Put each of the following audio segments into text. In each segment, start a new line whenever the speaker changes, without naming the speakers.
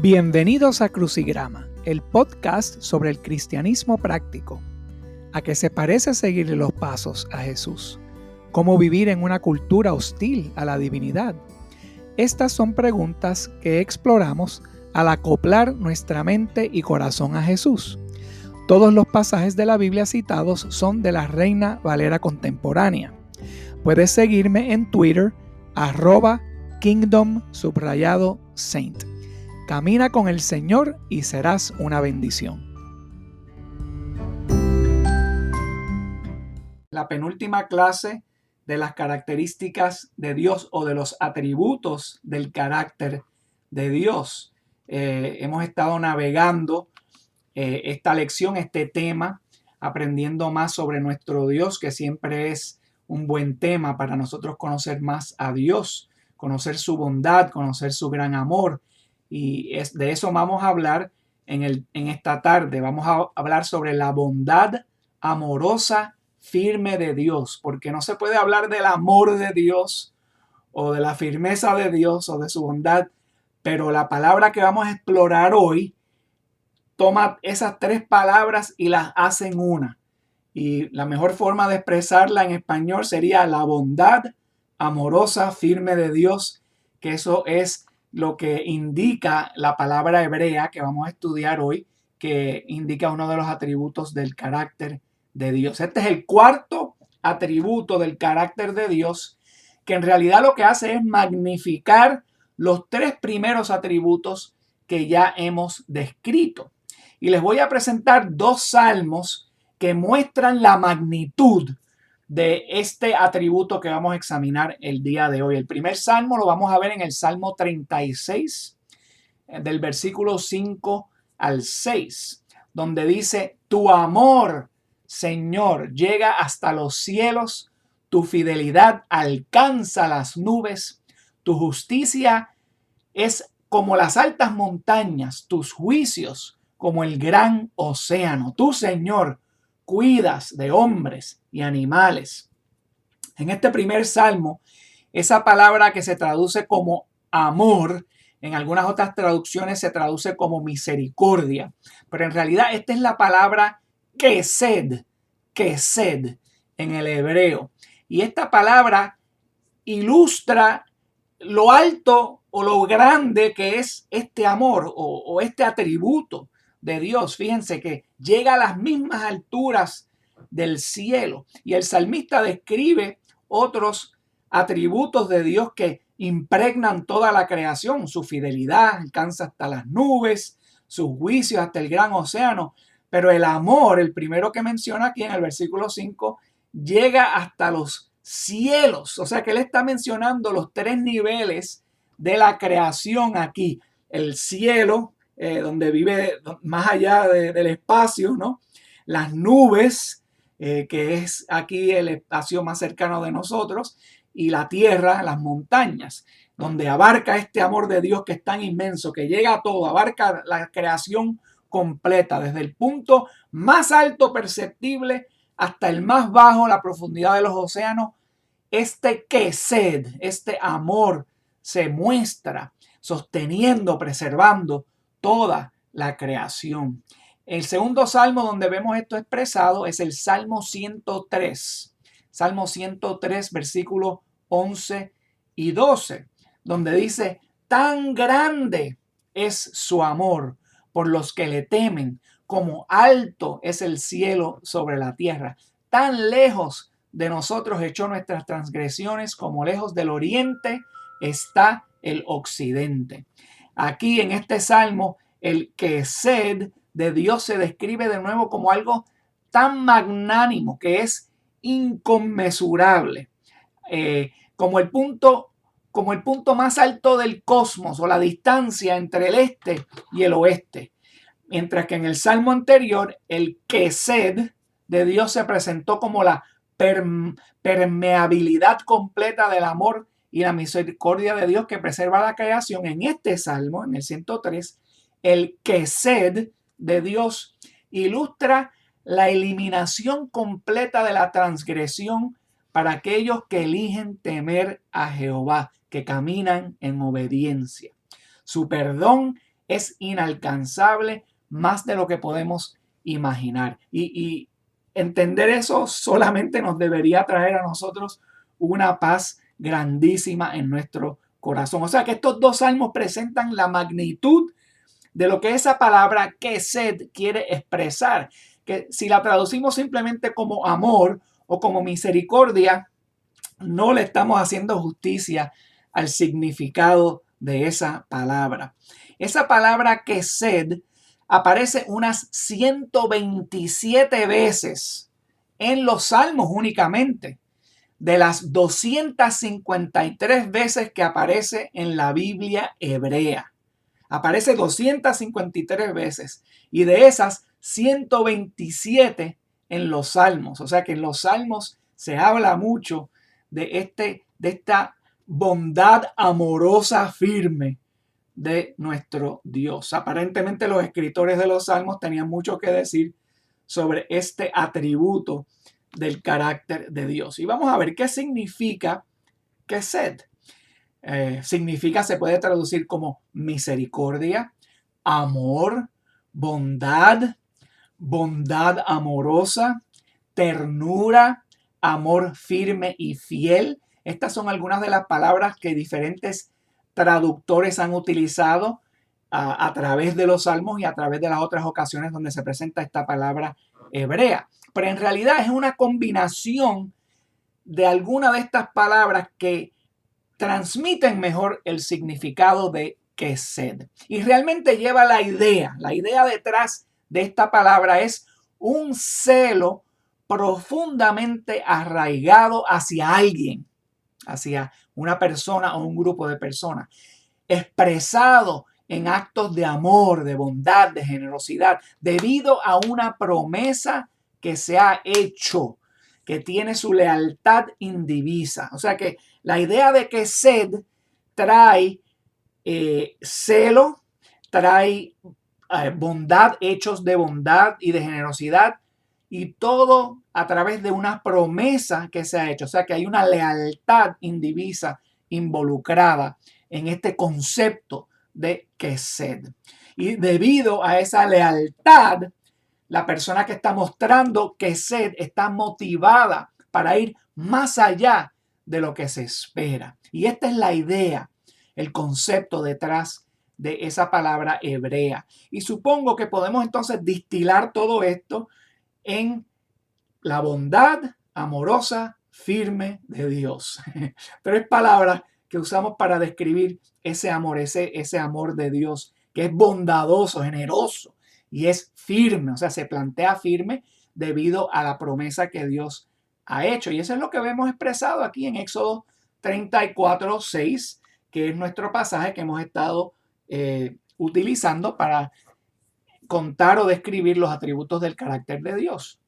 Bienvenidos a Crucigrama, el podcast sobre el cristianismo práctico. ¿A qué se parece seguir los pasos a Jesús? ¿Cómo vivir en una cultura hostil a la divinidad? Estas son preguntas que exploramos al acoplar nuestra mente y corazón a Jesús. Todos los pasajes de la Biblia citados son de la Reina Valera contemporánea. Puedes seguirme en Twitter, @kingdom_saint. Camina con el Señor y serás una bendición. La penúltima clase de las características de Dios o de los atributos del carácter de Dios. Hemos estado navegando esta lección, este tema, aprendiendo más sobre nuestro Dios, que siempre es un buen tema para nosotros conocer más a Dios, conocer su bondad, conocer su gran amor. Y de eso vamos a hablar en esta tarde. Vamos a hablar sobre la bondad amorosa firme de Dios, porque no se puede hablar del amor de Dios o de la firmeza de Dios o de su bondad, pero la palabra que vamos a explorar hoy toma esas tres palabras y las hace en una. Y la mejor forma de expresarla en español sería la bondad amorosa firme de Dios, que eso es lo que indica la palabra hebrea que vamos a estudiar hoy, que indica uno de los atributos del carácter de Dios. Este es el cuarto atributo del carácter de Dios, que en realidad lo que hace es magnificar los tres primeros atributos que ya hemos descrito. Y les voy a presentar dos salmos que muestran la magnitud de este atributo que vamos a examinar el día de hoy. El primer salmo lo vamos a ver en el Salmo 36, del versículo 5 al 6, donde dice: tu amor, Señor, llega hasta los cielos, tu fidelidad alcanza las nubes, tu justicia es como las altas montañas, tus juicios como el gran océano. Tú, Señor, cuidas de hombres y animales. En este primer salmo, esa palabra que se traduce como amor, en algunas otras traducciones se traduce como misericordia, pero en realidad esta es la palabra kesed en el hebreo. Y esta palabra ilustra lo alto o lo grande que es este amor o este atributo de Dios. Fíjense que llega a las mismas alturas del cielo. Y el salmista describe otros atributos de Dios que impregnan toda la creación. Su fidelidad alcanza hasta las nubes, sus juicios hasta el gran océano. Pero el amor, el primero que menciona aquí en el versículo 5, llega hasta los cielos. O sea que él está mencionando los tres niveles de la creación aquí. El cielo, donde vive más allá del espacio, ¿no? Las nubes, que es aquí el espacio más cercano de nosotros, y la tierra, las montañas, donde abarca este amor de Dios que es tan inmenso, que llega a todo, abarca la creación completa, desde el punto más alto perceptible hasta el más bajo, la profundidad de los océanos. Este kesed, este amor, se muestra sosteniendo, preservando toda la creación. El segundo salmo donde vemos esto expresado es el Salmo 103. Salmo 103, versículos 11 y 12, donde dice: tan grande es su amor por los que le temen, como alto es el cielo sobre la tierra. Tan lejos de nosotros echó nuestras transgresiones, como lejos del oriente está el occidente. Aquí en este salmo, el kesed de Dios se describe de nuevo como algo tan magnánimo que es inconmensurable, como el punto más alto del cosmos o la distancia entre el este y el oeste. Mientras que en el salmo anterior, el kesed de Dios se presentó como la permeabilidad completa del amor y la misericordia de Dios que preserva la creación. En este salmo, en el 103, el kesed de Dios ilustra la eliminación completa de la transgresión para aquellos que eligen temer a Jehová, que caminan en obediencia. Su perdón es inalcanzable más de lo que podemos imaginar. Y entender eso solamente nos debería traer a nosotros una paz grandísima en nuestro corazón. O sea que estos dos salmos presentan la magnitud de lo que esa palabra Kesed quiere expresar. Que si la traducimos simplemente como amor o como misericordia, no le estamos haciendo justicia al significado de esa palabra. Esa palabra Kesed aparece unas 127 veces en los salmos únicamente, de las 253 veces que aparece en la Biblia hebrea. Aparece 253 veces y de esas 127 en los salmos. O sea que en los salmos se habla mucho de esta bondad amorosa firme de nuestro Dios. Aparentemente los escritores de los salmos tenían mucho que decir sobre este atributo del carácter de Dios. Y vamos a ver qué significa Kesed. Significa, se puede traducir como misericordia, amor, bondad, bondad amorosa, ternura, amor firme y fiel. Estas son algunas de las palabras que diferentes traductores han utilizado a través de los salmos y a través de las otras ocasiones donde se presenta esta palabra hebrea. Pero en realidad es una combinación de alguna de estas palabras que transmiten mejor el significado de Kesed. Y realmente lleva la idea detrás de esta palabra es un celo profundamente arraigado hacia alguien, hacia una persona o un grupo de personas, expresado en actos de amor, de bondad, de generosidad, debido a una promesa que se ha hecho, que tiene su lealtad indivisa. O sea que la idea de Kesed trae celo, trae bondad, hechos de bondad y de generosidad, y todo a través de una promesa que se ha hecho. O sea que hay una lealtad indivisa involucrada en este concepto de Kesed. Y debido a esa lealtad, la persona que está mostrando Kesed está motivada para ir más allá de lo que se espera. Y esta es la idea, el concepto detrás de esa palabra hebrea. Y supongo que podemos entonces distilar todo esto en la bondad amorosa, firme de Dios. Tres palabras que usamos para describir ese amor, ese amor de Dios, que es bondadoso, generoso y es firme, o sea, se plantea firme debido a la promesa que Dios ha hecho. Y eso es lo que vemos expresado aquí en Éxodo 34:6, que es nuestro pasaje que hemos estado utilizando para contar o describir los atributos del carácter de Dios.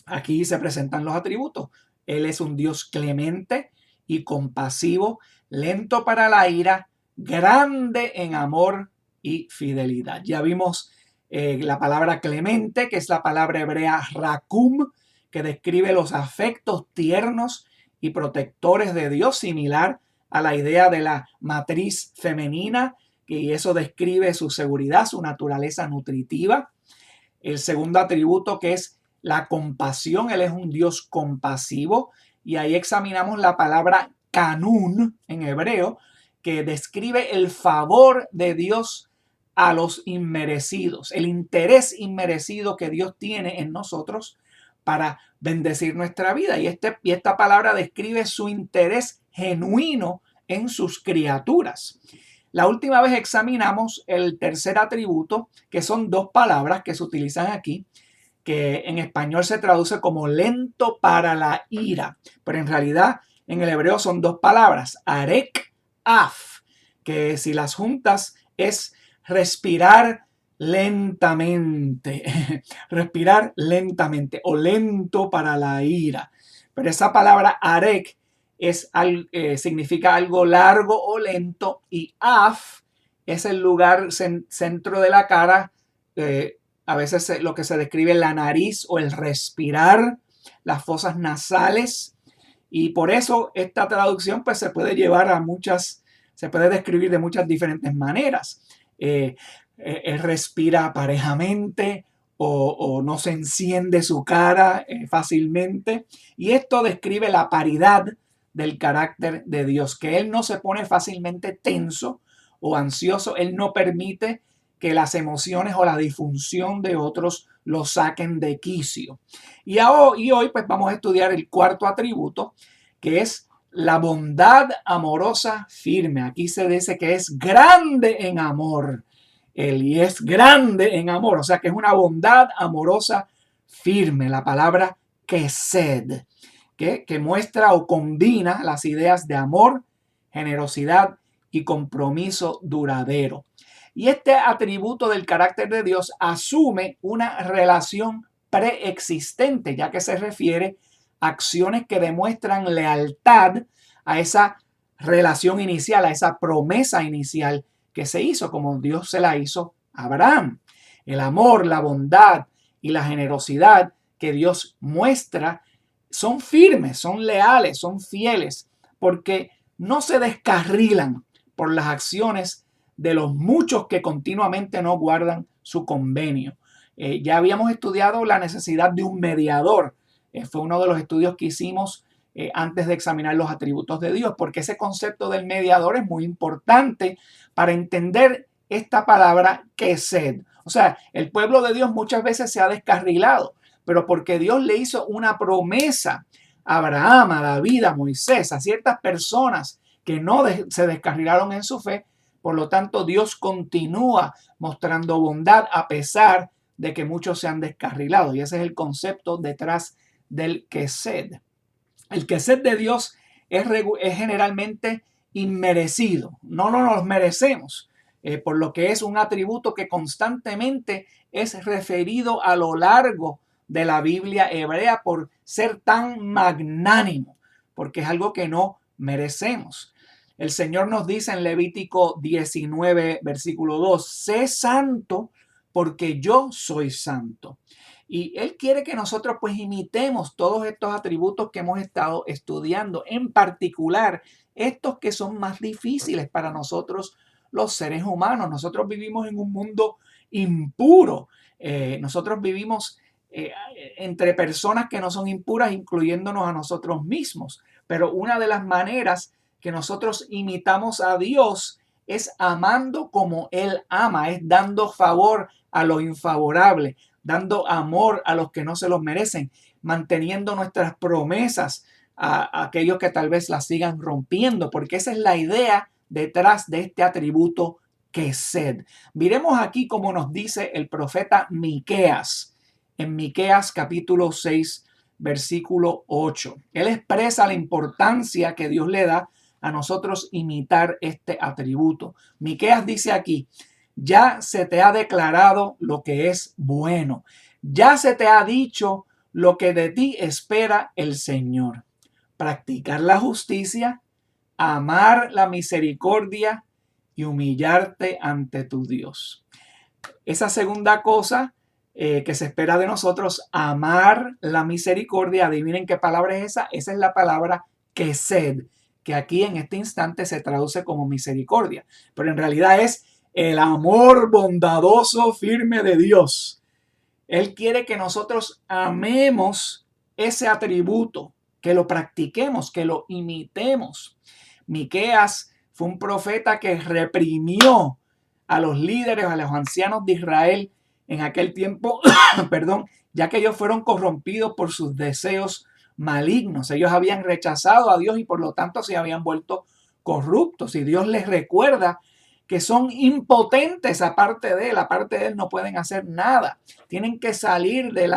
Aquí se presentan los atributos. Él es un Dios clemente y compasivo, lento para la ira, grande en amor y fidelidad. Ya vimos la palabra clemente, que es la palabra hebrea rakum, que describe los afectos tiernos y protectores de Dios, similar a la idea de la matriz femenina, y eso describe su seguridad, su naturaleza nutritiva. El segundo atributo, que es la compasión, él es un Dios compasivo, y ahí examinamos la palabra kanun en hebreo, que describe el favor de Dios a los inmerecidos, el interés inmerecido que Dios tiene en nosotros para bendecir nuestra vida. Y esta palabra describe su interés genuino en sus criaturas. La última vez examinamos el tercer atributo, que son dos palabras que se utilizan aquí, que en español se traduce como lento para la ira, pero en realidad en el hebreo son dos palabras, arek, af, que si las juntas es respirar lentamente, respirar lentamente o lento para la ira. Pero esa palabra arek significa algo largo o lento, y af es el lugar centro de la cara, a veces lo que se describe la nariz o el respirar, las fosas nasales, y por eso esta traducción pues se puede llevar se puede describir de muchas diferentes maneras. él respira parejamente o no se enciende su cara fácilmente. Y esto describe la paridad del carácter de Dios, que Él no se pone fácilmente tenso o ansioso. Él no permite que las emociones o la disfunción de otros lo saquen de quicio. Y hoy pues vamos a estudiar el cuarto atributo, que es la bondad amorosa firme. Aquí se dice que es grande en amor. Él es grande en amor, o sea que es una bondad amorosa firme. La palabra kesed, que muestra o combina las ideas de amor, generosidad y compromiso duradero. Y este atributo del carácter de Dios asume una relación preexistente, ya que se refiere a acciones que demuestran lealtad a esa relación inicial, a esa promesa inicial que se hizo, como Dios se la hizo a Abraham. El amor, la bondad y la generosidad que Dios muestra son firmes, son leales, son fieles, porque no se descarrilan por las acciones de los muchos que continuamente no guardan su convenio. Ya habíamos estudiado la necesidad de un mediador. Fue uno de los estudios que hicimos antes de examinar los atributos de Dios, porque ese concepto del mediador es muy importante para entender esta palabra kesed. O sea, el pueblo de Dios muchas veces se ha descarrilado, pero porque Dios le hizo una promesa a Abraham, a David, a Moisés, a ciertas personas que no se descarrilaron en su fe. Por lo tanto, Dios continúa mostrando bondad a pesar de que muchos se han descarrilado. Y ese es el concepto detrás del kesed. El kesed de Dios es generalmente inmerecido. No nos merecemos, por lo que es un atributo que constantemente es referido a lo largo de la Biblia hebrea por ser tan magnánimo, porque es algo que no merecemos. El Señor nos dice en Levítico 19, versículo 2, sé santo porque yo soy santo. Y Él quiere que nosotros pues imitemos todos estos atributos que hemos estado estudiando, en particular estos que son más difíciles para nosotros los seres humanos. Nosotros vivimos en un mundo impuro. Nosotros vivimos entre personas que no son impuras, incluyéndonos a nosotros mismos. Pero una de las maneras que nosotros imitamos a Dios es amando como Él ama, es dando favor a lo infavorable, dando amor a los que no se los merecen, manteniendo nuestras promesas a aquellos que tal vez las sigan rompiendo, porque esa es la idea detrás de este atributo kesed. Miremos aquí como nos dice el profeta Miqueas, en Miqueas capítulo 6, versículo 8. Él expresa la importancia que Dios le da a nosotros imitar este atributo. Miqueas dice aquí, ya se te ha declarado lo que es bueno, ya se te ha dicho lo que de ti espera el Señor. Practicar la justicia, amar la misericordia y humillarte ante tu Dios. Esa segunda cosa que se espera de nosotros, amar la misericordia, adivinen qué palabra es esa. Esa es la palabra kesed, que aquí en este instante se traduce como misericordia, pero en realidad es el amor bondadoso firme de Dios. Él quiere que nosotros amemos ese atributo, que lo practiquemos, que lo imitemos. Miqueas fue un profeta que reprimió a los líderes, a los ancianos de Israel en aquel tiempo, perdón, ya que ellos fueron corrompidos por sus deseos malignos. Ellos habían rechazado a Dios y por lo tanto se habían vuelto corruptos. Y Dios les recuerda que son impotentes aparte de él no pueden hacer nada. Tienen que salir de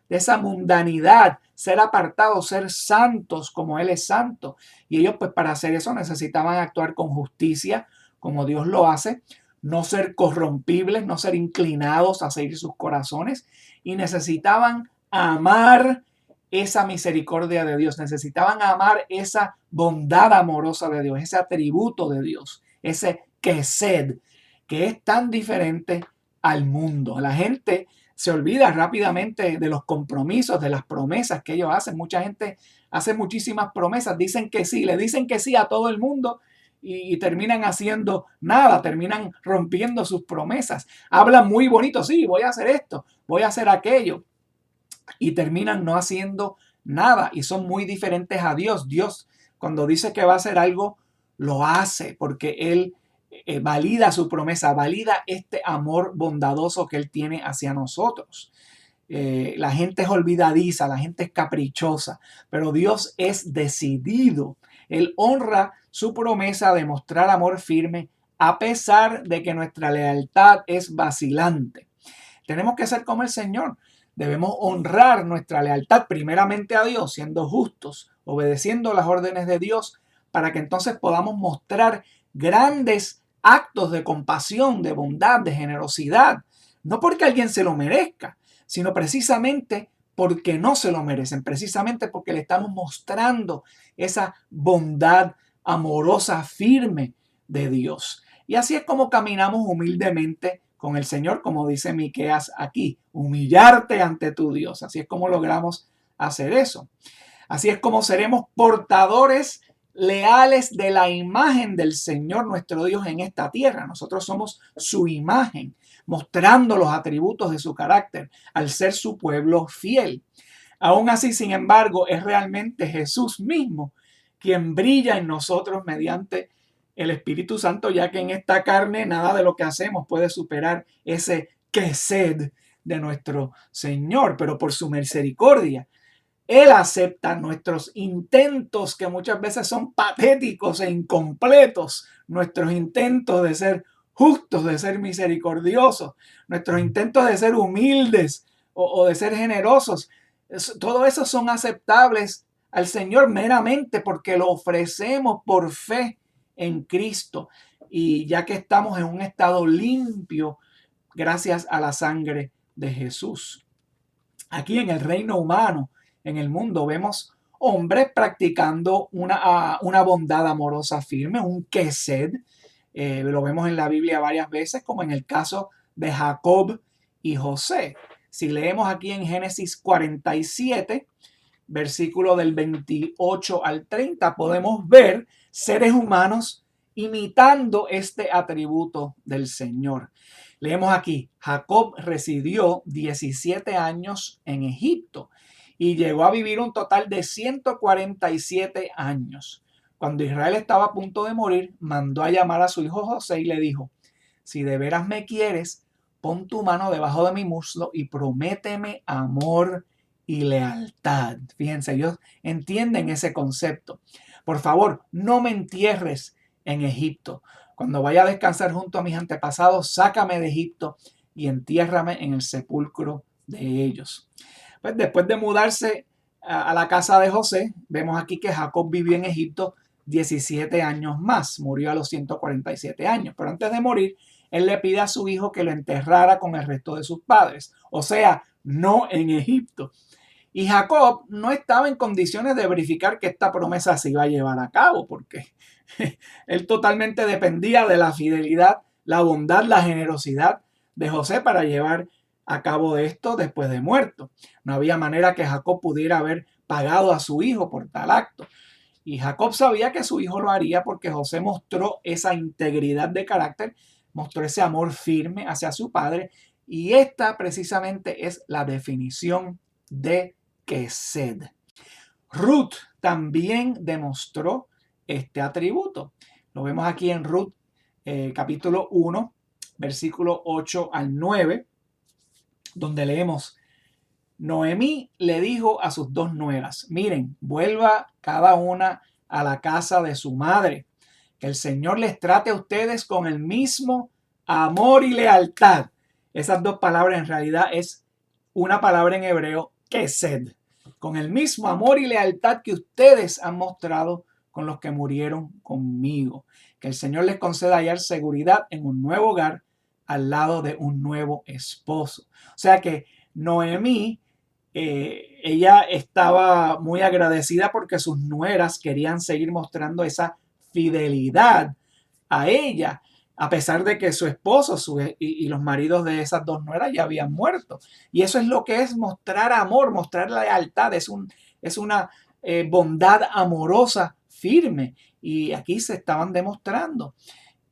esa mundanidad, ser apartados, ser santos como Él es santo. Y ellos pues para hacer eso necesitaban actuar con justicia como Dios lo hace, no ser corrompibles, no ser inclinados a seguir sus corazones y necesitaban amar esa misericordia de Dios, necesitaban amar esa bondad amorosa de Dios, ese atributo de Dios, ese kesed, que es tan diferente al mundo. La gente se olvida rápidamente de los compromisos, de las promesas que ellos hacen. Mucha gente hace muchísimas promesas, dicen que sí, le dicen que sí a todo el mundo y terminan haciendo nada, terminan rompiendo sus promesas. Hablan muy bonito, sí, voy a hacer esto, voy a hacer aquello, y terminan no haciendo nada y son muy diferentes a Dios. Dios, cuando dice que va a hacer algo, lo hace porque Él valida su promesa, valida este amor bondadoso que Él tiene hacia nosotros. La gente es olvidadiza, la gente es caprichosa, pero Dios es decidido. Él honra su promesa de mostrar amor firme a pesar de que nuestra lealtad es vacilante. Tenemos que ser como el Señor. Debemos honrar nuestra lealtad primeramente a Dios, siendo justos, obedeciendo las órdenes de Dios, para que entonces podamos mostrar grandes actos de compasión, de bondad, de generosidad. No porque alguien se lo merezca, sino precisamente porque no se lo merecen, precisamente porque le estamos mostrando esa bondad amorosa, firme de Dios. Y así es como caminamos humildemente con el Señor, como dice Miqueas aquí, humillarte ante tu Dios. Así es como logramos hacer eso. Así es como seremos portadores leales de la imagen del Señor nuestro Dios en esta tierra. Nosotros somos su imagen, mostrando los atributos de su carácter al ser su pueblo fiel. Aún así, sin embargo, es realmente Jesús mismo quien brilla en nosotros mediante el Espíritu Santo, ya que en esta carne nada de lo que hacemos puede superar ese quesed de nuestro Señor, pero por su misericordia Él acepta nuestros intentos, que muchas veces son patéticos e incompletos, nuestros intentos de ser justos, de ser misericordiosos, nuestros intentos de ser humildes o de ser generosos. Todo eso son aceptables al Señor meramente porque lo ofrecemos por fe en Cristo, y ya que estamos en un estado limpio gracias a la sangre de Jesús. Aquí en el reino humano, en el mundo, vemos hombres practicando una bondad amorosa firme, un quesed. Lo vemos en la Biblia varias veces, como en el caso de Jacob y José. Si leemos aquí en Génesis 47, versículo del 28 al 30, podemos ver seres humanos imitando este atributo del Señor. Leemos aquí, Jacob residió 17 años en Egipto y llegó a vivir un total de 147 años. Cuando Israel estaba a punto de morir, mandó a llamar a su hijo José y le dijo, si de veras me quieres, pon tu mano debajo de mi muslo y prométeme amor y lealtad. Fíjense, ellos entienden ese concepto. Por favor, no me entierres en Egipto. Cuando vaya a descansar junto a mis antepasados, sácame de Egipto y entiérrame en el sepulcro de ellos. Pues después de mudarse a la casa de José, vemos aquí que Jacob vivió en Egipto 17 años más, murió a los 147 años, pero antes de morir, él le pide a su hijo que lo enterrara con el resto de sus padres, o sea, no en Egipto. Y Jacob no estaba en condiciones de verificar que esta promesa se iba a llevar a cabo, porque él totalmente dependía de la fidelidad, la bondad, la generosidad de José para llevar a cabo esto después de muerto. No había manera que Jacob pudiera haber pagado a su hijo por tal acto. Y Jacob sabía que su hijo lo haría porque José mostró esa integridad de carácter, mostró ese amor firme hacia su padre, y esta precisamente es la definición de quesed. Ruth también demostró este atributo. Lo vemos aquí en Ruth capítulo 1, versículo 8 al 9, donde leemos, Noemí le dijo a sus dos nueras, miren, vuelva cada una a la casa de su madre, que el Señor les trate a ustedes con el mismo amor y lealtad. Esas dos palabras en realidad es una palabra en hebreo, quesed, con el mismo amor y lealtad que ustedes han mostrado con los que murieron conmigo. Que el Señor les conceda hallar seguridad en un nuevo hogar al lado de un nuevo esposo. O sea que Noemí, ella estaba muy agradecida porque sus nueras querían seguir mostrando esa fidelidad a ella, a pesar de que su esposo y los maridos de esas dos nueras ya habían muerto. Y eso es lo que es mostrar amor, mostrar lealtad. Es una bondad amorosa firme. Y aquí se estaban demostrando.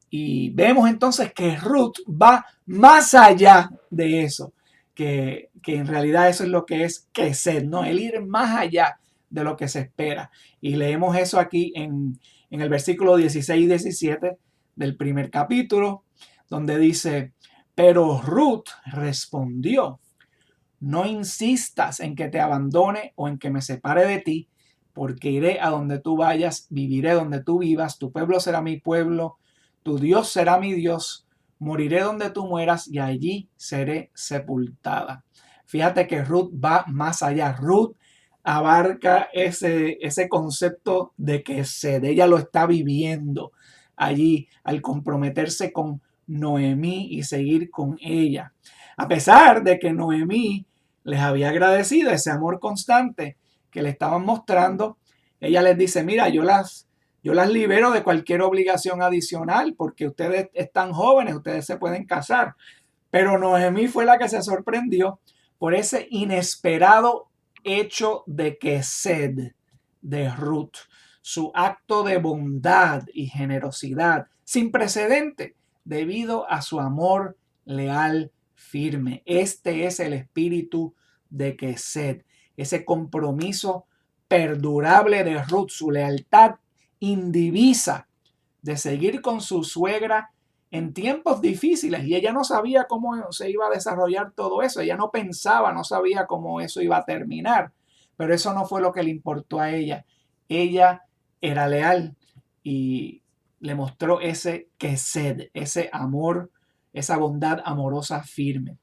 Y vemos entonces que Ruth va más allá de eso, que en realidad eso es lo que es Kesed, ¿no? El ir más allá de lo que se espera. Y leemos eso aquí en el versículo 16 y 17 del primer capítulo, donde dice, pero Ruth respondió, no insistas en que te abandone o en que me separe de ti, porque iré a donde tú vayas, viviré donde tú vivas, tu pueblo será mi pueblo, tu Dios será mi Dios, moriré donde tú mueras y allí seré sepultada. Fíjate que Ruth va más allá. Ruth abarca ese concepto de que ella lo está viviendo allí al comprometerse con Noemí y seguir con ella. A pesar de que Noemí les había agradecido ese amor constante que le estaban mostrando, ella les dice, mira, yo las libero de cualquier obligación adicional porque ustedes están jóvenes, ustedes se pueden casar. Pero Noemí fue la que se sorprendió por ese inesperado hecho de Kesed de Ruth, su acto de bondad y generosidad sin precedente debido a su amor leal firme. Este es el espíritu de Kesed, ese compromiso perdurable de Ruth, su lealtad indivisa de seguir con su suegra en tiempos difíciles, y ella no sabía cómo se iba a desarrollar todo eso, ella no pensaba, no sabía cómo eso iba a terminar, pero eso no fue lo que le importó a ella. Ella era leal y le mostró ese Kesed, ese amor, esa bondad amorosa firme.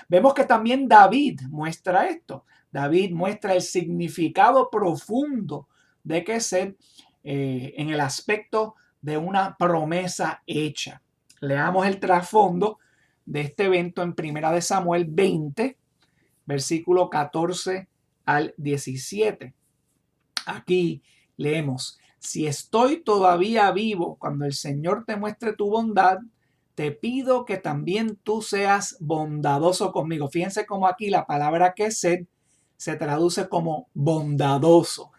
Vemos que también David muestra esto. David muestra el significado profundo de Kesed en el aspecto de una promesa hecha. Leamos el trasfondo de este evento en 1 Samuel 20, versículo 14 al 17. Aquí leemos, si estoy todavía vivo cuando el Señor te muestre tu bondad, te pido que también tú seas bondadoso conmigo. Fíjense cómo aquí la palabra Kesed se traduce como bondadoso.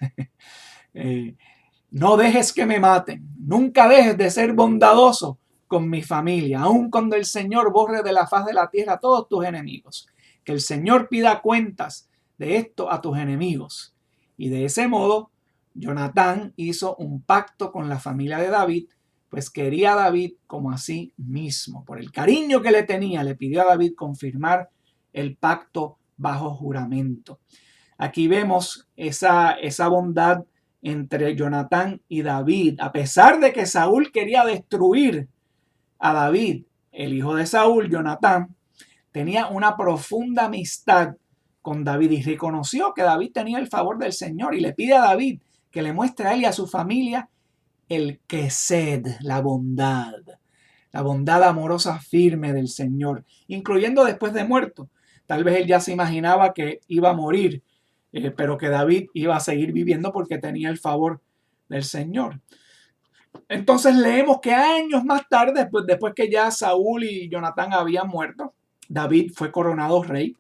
No dejes que me maten, nunca dejes de ser bondadoso con mi familia, aun cuando el Señor borre de la faz de la tierra a todos tus enemigos. Que el Señor pida cuentas de esto a tus enemigos. Y de ese modo, Jonatán hizo un pacto con la familia de David, pues quería a David como a sí mismo. Por el cariño que le tenía, le pidió a David confirmar el pacto bajo juramento. Aquí vemos esa bondad entre Jonatán y David, a pesar de que Saúl quería destruir a David. El hijo de Saúl, Jonatán, tenía una profunda amistad con David y reconoció que David tenía el favor del Señor y le pide a David que le muestre a él y a su familia el Kesed, la bondad amorosa firme del Señor, incluyendo después de muerto. Tal vez él ya se imaginaba que iba a morir, pero que David iba a seguir viviendo porque tenía el favor del Señor. Entonces leemos que años más tarde, después que ya Saúl y Jonatán habían muerto, David fue coronado rey.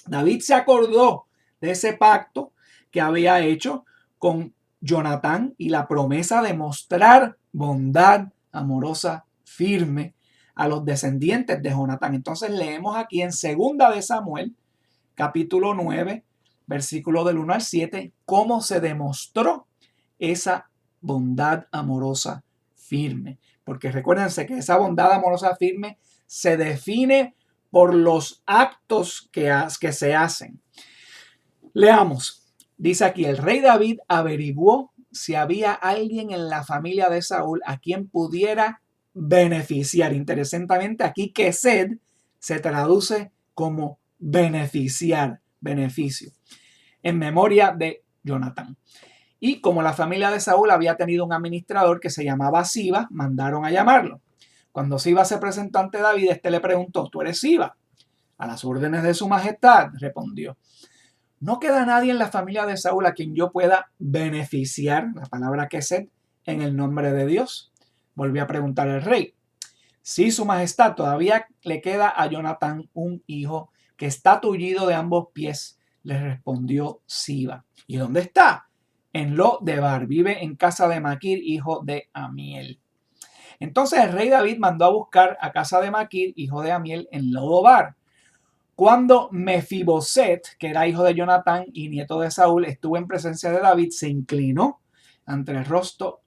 David se acordó de ese pacto que había hecho con Jonatán y la promesa de mostrar bondad amorosa firme a los descendientes de Jonatán. Entonces leemos aquí en 2 de Samuel, capítulo 9, versículo del 1 al 7, cómo se demostró esa bondad amorosa firme. Porque recuérdense que esa bondad amorosa firme se define por los actos que se hacen. Leamos. Dice aquí, el rey David averiguó si había alguien en la familia de Saúl a quien pudiera beneficiar. Interesantemente, aquí Kesed se traduce como beneficiar, beneficio, en memoria de Jonatán. Y como la familia de Saúl había tenido un administrador que se llamaba Siba, mandaron a llamarlo. Cuando Siba se presentó ante David, este le preguntó, ¿tú eres Siba? A las órdenes de su majestad, respondió. No queda nadie en la familia de Saúl a quien yo pueda beneficiar, la palabra Kesed, en el nombre de Dios. Volvió a preguntar el rey. Sí, su majestad, todavía le queda a Jonatán un hijo que está tullido de ambos pies, le respondió Siba. ¿Y dónde está? en Lo-debar. Vive en casa de Maquir, hijo de Amiel. Entonces el rey David mandó a buscar a casa de Maquir, hijo de Amiel, en Lo-debar. Cuando Mefiboset, que era hijo de Jonatán y nieto de Saúl, estuvo en presencia de David, se inclinó ante el rostro,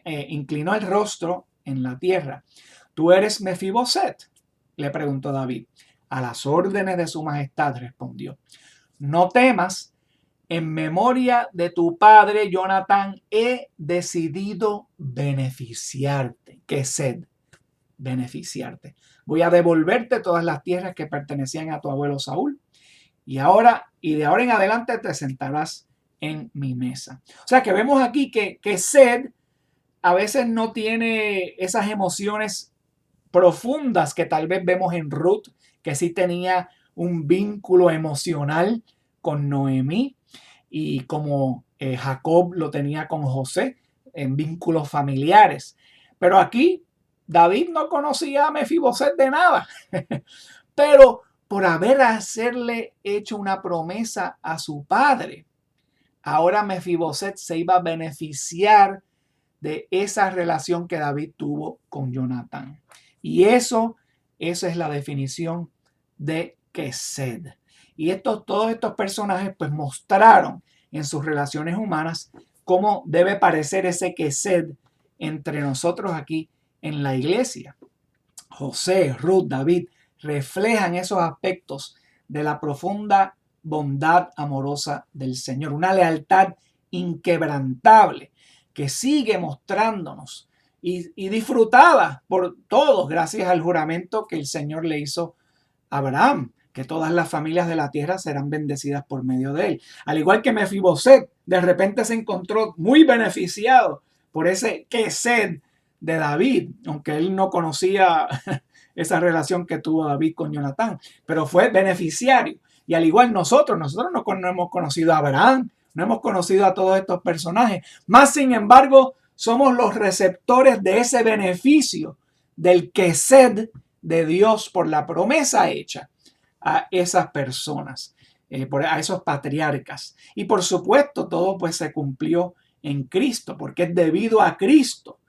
inclinó el rostro en la tierra. ¿Tú eres Mefiboset?, le preguntó David. A las órdenes de su majestad, respondió. No temas, en memoria de tu padre Jonatán he decidido beneficiarte. ¿Qué sed? Beneficiarte. Voy a devolverte todas las tierras que pertenecían a tu abuelo Saúl y de ahora en adelante te sentarás en mi mesa. O sea que vemos aquí que sed a veces no tiene esas emociones profundas que tal vez vemos en Ruth, que sí tenía un vínculo emocional con Noemí, y como Jacob lo tenía con José, en vínculos familiares. Pero aquí David no conocía a Mefiboset de nada, pero por hacerle hecho una promesa a su padre, ahora Mefiboset se iba a beneficiar de esa relación que David tuvo con Jonatán. Y esa es la definición de Kesed. Y todos estos personajes pues mostraron en sus relaciones humanas cómo debe parecer ese Kesed entre nosotros aquí en la iglesia. José, Ruth, David reflejan esos aspectos de la profunda bondad amorosa del Señor, una lealtad inquebrantable que sigue mostrándonos y disfrutada por todos gracias al juramento que el Señor le hizo a Abraham, que todas las familias de la tierra serán bendecidas por medio de él. Al igual que Mefiboset, de repente se encontró muy beneficiado por ese Kesed de David, aunque él no conocía esa relación que tuvo David con Jonatán, pero fue beneficiario. Y al igual nosotros no hemos conocido a Abraham, no hemos conocido a todos estos personajes, más sin embargo somos los receptores de ese beneficio del Kesed de Dios por la promesa hecha a esas personas, a esos patriarcas. Y por supuesto todo pues se cumplió en Cristo, porque es debido a Cristo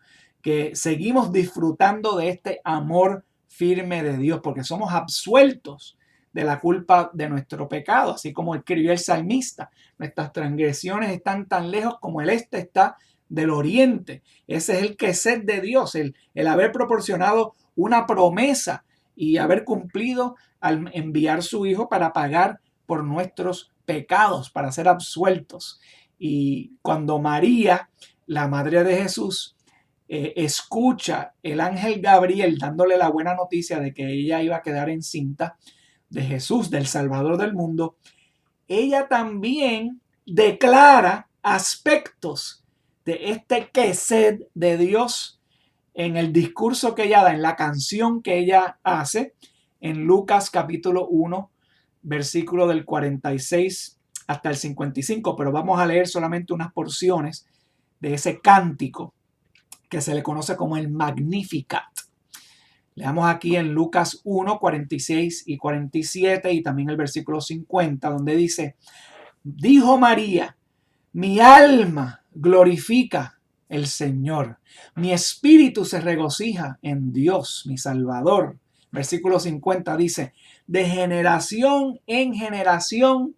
que seguimos disfrutando de este amor firme de Dios, porque somos absueltos de la culpa de nuestro pecado, así como escribió el salmista. Nuestras transgresiones están tan lejos como el este está del oriente. Ese es el Kesed de Dios, el haber proporcionado una promesa y haber cumplido al enviar su Hijo para pagar por nuestros pecados, para ser absueltos. Y cuando María, la madre de Jesús, escucha el ángel Gabriel dándole la buena noticia de que ella iba a quedar encinta de Jesús, del Salvador del mundo, ella también declara aspectos de este Kesed de Dios en el discurso que ella da, en la canción que ella hace en Lucas capítulo 1, versículo del 46 hasta el 55, pero vamos a leer solamente unas porciones de ese cántico que se le conoce como el Magnificat. Leamos aquí en Lucas 1, 46 y 47 y también el versículo 50, donde dice: dijo María, mi alma glorifica el Señor, mi espíritu se regocija en Dios, mi Salvador. Versículo 50 dice: de generación en generación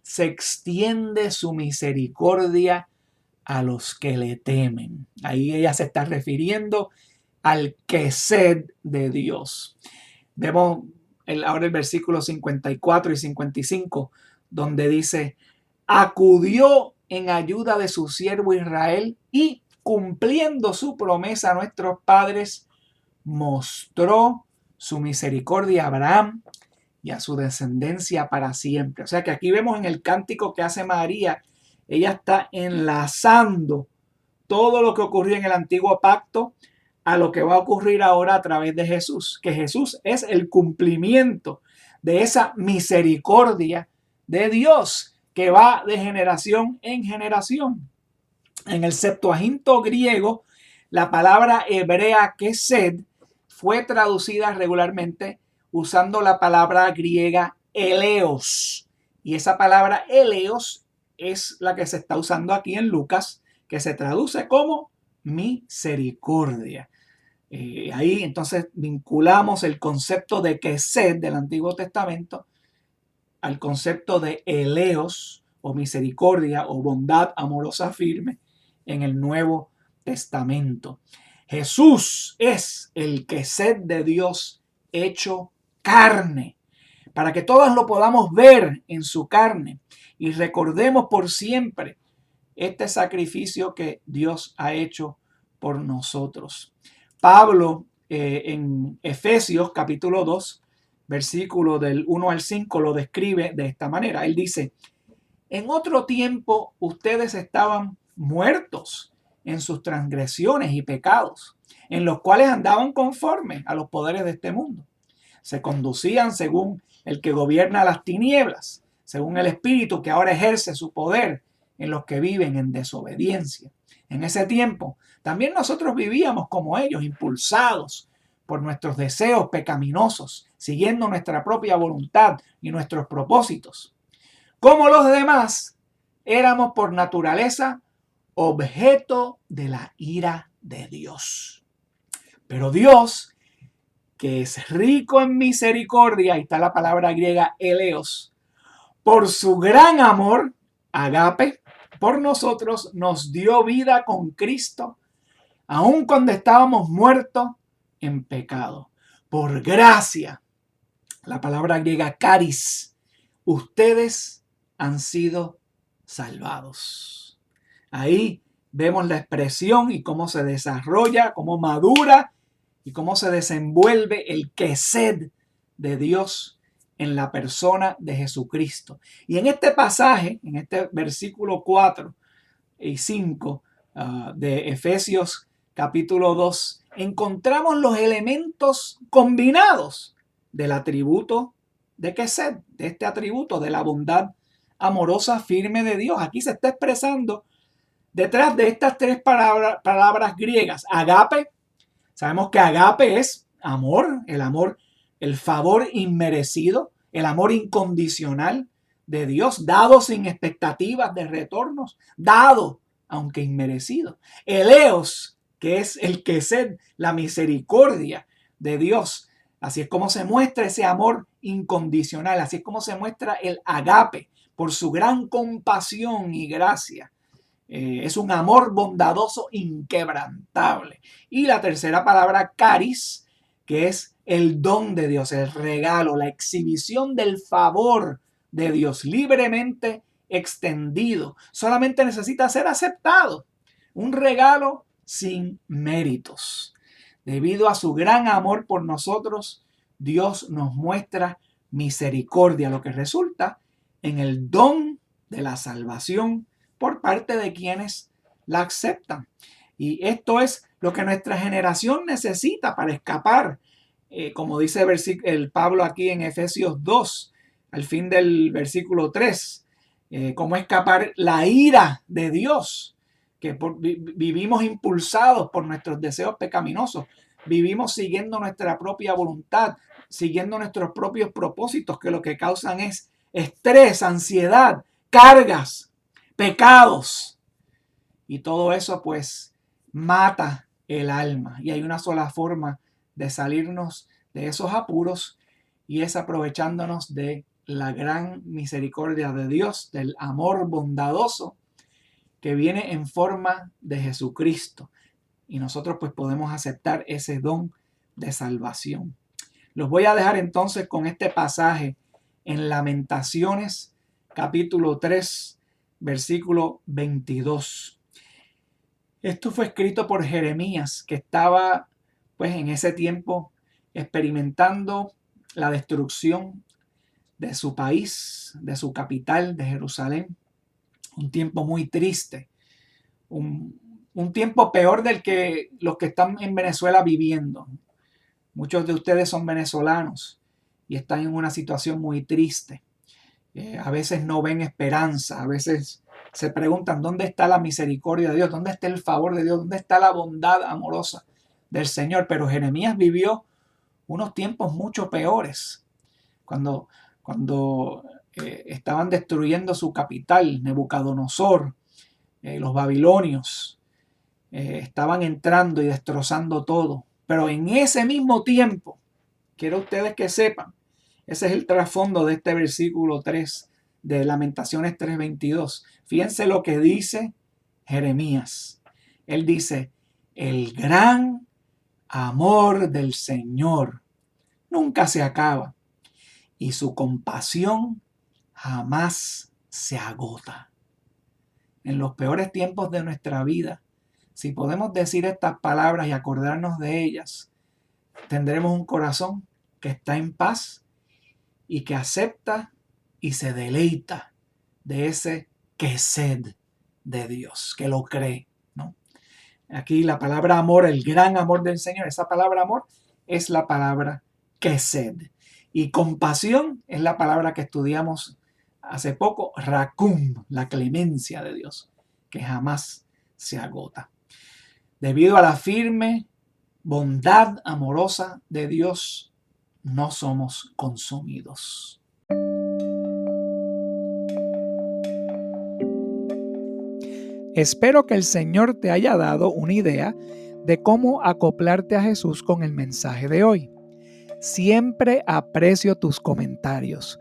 se extiende su misericordia a los que le temen. Ahí ella se está refiriendo al Kesed de Dios. Vemos ahora el versículo 54 y 55, donde dice: acudió en ayuda de su siervo Israel y, cumpliendo su promesa a nuestros padres, mostró su misericordia a Abraham y a su descendencia para siempre. O sea que aquí vemos en el cántico que hace María, ella está enlazando todo lo que ocurrió en el antiguo pacto a lo que va a ocurrir ahora a través de Jesús, que Jesús es el cumplimiento de esa misericordia de Dios que va de generación en generación. En el Septuaginto griego, la palabra hebrea Kesed fue traducida regularmente usando la palabra griega eleos. Y esa palabra eleos es la que se está usando aquí en Lucas, que se traduce como misericordia. Ahí entonces vinculamos el concepto de Kesed del Antiguo Testamento al concepto de eleos o misericordia o bondad amorosa firme en el Nuevo Testamento. Jesús es el Kesed de Dios hecho carne, para que todos lo podamos ver en su carne y recordemos por siempre este sacrificio que Dios ha hecho por nosotros. Pablo en Efesios capítulo 2, versículo del 1 al 5 lo describe de esta manera. Él dice, en otro tiempo ustedes estaban muertos en sus transgresiones y pecados, en los cuales andaban conforme a los poderes de este mundo. Se conducían según el que gobierna las tinieblas, según el espíritu que ahora ejerce su poder en los que viven en desobediencia. En ese tiempo también nosotros vivíamos como ellos, impulsados por nuestros deseos pecaminosos, siguiendo nuestra propia voluntad y nuestros propósitos. Como los demás, éramos por naturaleza objeto de la ira de Dios. Pero Dios, que es rico en misericordia, ahí está la palabra griega eleos, por su gran amor, agape, por nosotros nos dio vida con Cristo, aun cuando estábamos muertos en pecado. Por gracia, la palabra griega charis, ustedes han sido salvados. Ahí vemos la expresión y cómo se desarrolla, cómo madura y cómo se desenvuelve el Kesed de Dios en la persona de Jesucristo. Y en este pasaje, en este versículo 4 y 5 de Efesios capítulo 2, encontramos los elementos combinados del atributo de Kesed, de este atributo de la bondad amorosa firme de Dios. Aquí se está expresando detrás de estas tres palabras griegas. Agape, sabemos que agape es amor, el favor inmerecido, el amor incondicional de Dios, dado sin expectativas de retornos, dado aunque inmerecido. Eleos, que es el Kesed, la misericordia de Dios. Así es como se muestra ese amor incondicional, así es como se muestra el agape por su gran compasión y gracia. Es un amor bondadoso inquebrantable. Y la tercera palabra, charis, que es el don de Dios, el regalo, la exhibición del favor de Dios libremente extendido. Solamente necesita ser aceptado. Un regalo sin méritos. Debido a su gran amor por nosotros, Dios nos muestra misericordia, lo que resulta en el don de la salvación por parte de quienes la aceptan. Y esto es lo que nuestra generación necesita para escapar, como dice el Pablo aquí en Efesios 2, al fin del versículo 3, cómo escapar la ira de Dios, que vivimos impulsados por nuestros deseos pecaminosos, vivimos siguiendo nuestra propia voluntad, siguiendo nuestros propios propósitos, que lo que causan es estrés, ansiedad, cargas, pecados. Y todo eso pues mata el alma. Y hay una sola forma de salirnos de esos apuros y es aprovechándonos de la gran misericordia de Dios, del amor bondadoso que viene en forma de Jesucristo. Y nosotros pues podemos aceptar ese don de salvación. Los voy a dejar entonces con este pasaje en Lamentaciones capítulo 3, versículo 22. Esto fue escrito por Jeremías, que estaba pues en ese tiempo experimentando la destrucción de su país, de su capital, de Jerusalén. Un tiempo muy triste, un tiempo peor del que los que están en Venezuela viviendo. Muchos de ustedes son venezolanos y están en una situación muy triste. A veces no ven esperanza, a veces se preguntan dónde está la misericordia de Dios, dónde está el favor de Dios, dónde está la bondad amorosa del Señor. Pero Jeremías vivió unos tiempos mucho peores, cuando estaban destruyendo su capital, Nabucodonosor, los babilonios, estaban entrando y destrozando todo. Pero en ese mismo tiempo, quiero ustedes que sepan, ese es el trasfondo de este versículo 3 de Lamentaciones 3:22. Fíjense lo que dice Jeremías. Él dice, el gran amor del Señor nunca se acaba y su compasión jamás se agota. En los peores tiempos de nuestra vida, si podemos decir estas palabras y acordarnos de ellas, tendremos un corazón que está en paz y que acepta y se deleita de ese Kesed de Dios, que lo cree, ¿no? Aquí la palabra amor, el gran amor del Señor, esa palabra amor es la palabra Kesed. Y compasión es la palabra que estudiamos hace poco, Rakum, la clemencia de Dios, que jamás se agota. Debido a la firme bondad amorosa de Dios, no somos consumidos. Espero que el Señor te haya dado una idea de cómo acoplarte a Jesús con el mensaje de hoy. Siempre aprecio tus comentarios.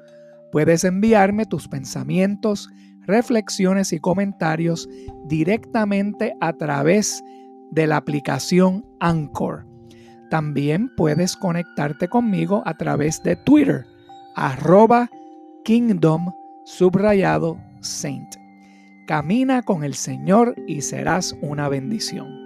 Puedes enviarme tus pensamientos, reflexiones y comentarios directamente a través de la aplicación Anchor. También puedes conectarte conmigo a través de Twitter, @Kingdom_Saint. Camina con el Señor y serás una bendición.